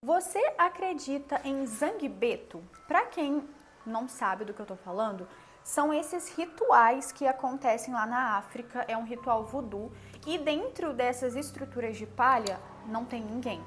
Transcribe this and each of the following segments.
Você acredita em Zangbeto? Para quem não sabe do que eu tô falando, são esses rituais que acontecem lá na África, é um ritual voodoo, e dentro dessas estruturas de palha não tem ninguém.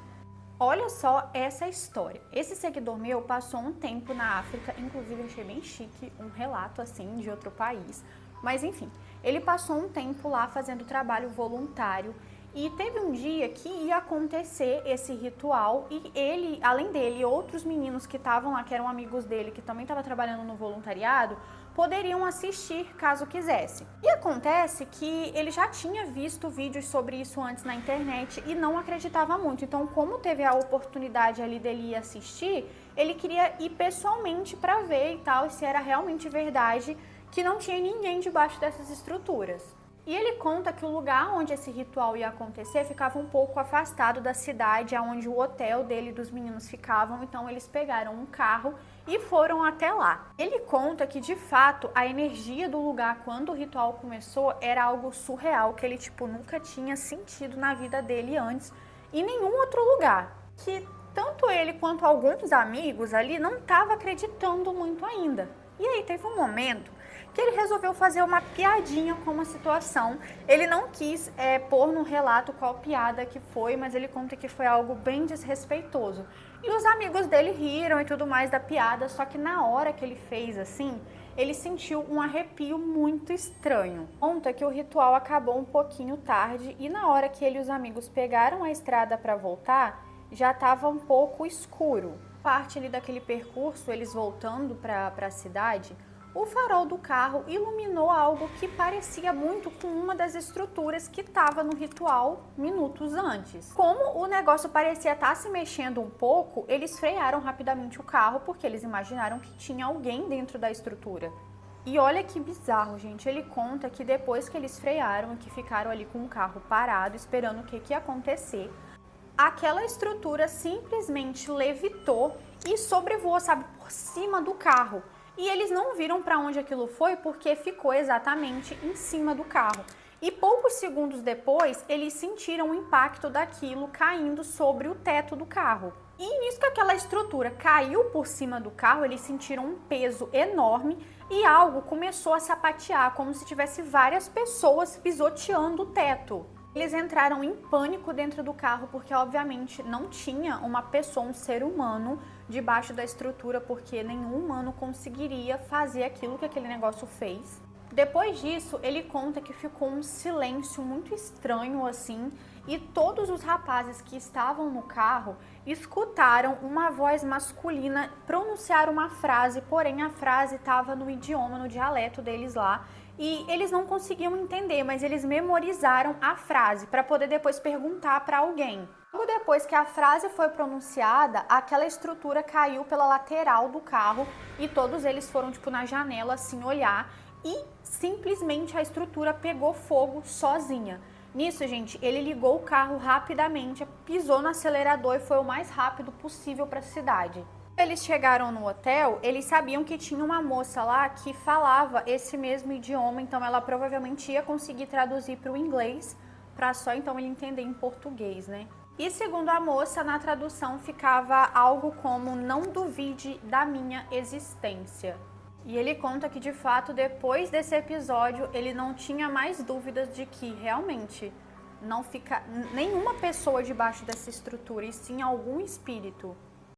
Olha só essa história. Esse seguidor meu passou um tempo na África, inclusive achei bem chique, um relato assim de outro país, mas enfim, ele passou um tempo lá fazendo trabalho voluntário. E teve um dia que ia acontecer esse ritual e ele, além dele, outros meninos que estavam lá, que eram amigos dele, que também estavam trabalhando no voluntariado, poderiam assistir caso quisesse. E acontece que ele já tinha visto vídeos sobre isso antes na internet e não acreditava muito. Então, como teve a oportunidade ali dele ir assistir, ele queria ir pessoalmente para ver e tal, se era realmente verdade que não tinha ninguém debaixo dessas estruturas. E ele conta que o lugar onde esse ritual ia acontecer ficava um pouco afastado da cidade, onde o hotel dele e dos meninos ficavam, então eles pegaram um carro e foram até lá. Ele conta que, de fato, a energia do lugar quando o ritual começou era algo surreal, que ele, nunca tinha sentido na vida dele antes, em nenhum outro lugar. Que tanto ele quanto alguns amigos ali não estavam acreditando muito ainda. E aí teve um momento que ele resolveu fazer uma piadinha com uma situação. Ele não quis pôr no relato qual piada que foi, mas ele conta que foi algo bem desrespeitoso. E os amigos dele riram e tudo mais da piada, só que na hora que ele fez assim, ele sentiu um arrepio muito estranho. Conta que o ritual acabou um pouquinho tarde e na hora que ele e os amigos pegaram a estrada para voltar, já estava um pouco escuro. Parte ali daquele percurso, eles voltando para a cidade, o farol do carro iluminou algo que parecia muito com uma das estruturas que estava no ritual minutos antes. Como o negócio parecia estar se mexendo um pouco, eles frearam rapidamente o carro porque eles imaginaram que tinha alguém dentro da estrutura. E olha que bizarro, gente. Ele conta que depois que eles frearam e que ficaram ali com o carro parado, esperando o que ia acontecer, aquela estrutura simplesmente levitou e sobrevoou, sabe, por cima do carro. E eles não viram para onde aquilo foi porque ficou exatamente em cima do carro. E poucos segundos depois, eles sentiram o impacto daquilo caindo sobre o teto do carro. E nisso que aquela estrutura caiu por cima do carro, eles sentiram um peso enorme e algo começou a sapatear, como se tivesse várias pessoas pisoteando o teto. Eles entraram em pânico dentro do carro porque, obviamente, não tinha uma pessoa, um ser humano, debaixo da estrutura, porque nenhum humano conseguiria fazer aquilo que aquele negócio fez. Depois disso, ele conta que ficou um silêncio muito estranho assim, e todos os rapazes que estavam no carro escutaram uma voz masculina pronunciar uma frase, porém a frase estava no idioma, no dialeto deles lá, e eles não conseguiam entender, mas eles memorizaram a frase para poder depois perguntar para alguém. Logo depois que a frase foi pronunciada, aquela estrutura caiu pela lateral do carro e todos eles foram na janela assim olhar e simplesmente a estrutura pegou fogo sozinha. Nisso, gente, ele ligou o carro rapidamente, pisou no acelerador e foi o mais rápido possível para a cidade. Eles chegaram no hotel, eles sabiam que tinha uma moça lá que falava esse mesmo idioma, então ela provavelmente ia conseguir traduzir para o inglês, para só então ele entender em português, né? E segundo a moça, na tradução ficava algo como "não duvide da minha existência". E ele conta que, de fato, depois desse episódio, ele não tinha mais dúvidas de que realmente não fica nenhuma pessoa debaixo dessa estrutura, e sim algum espírito.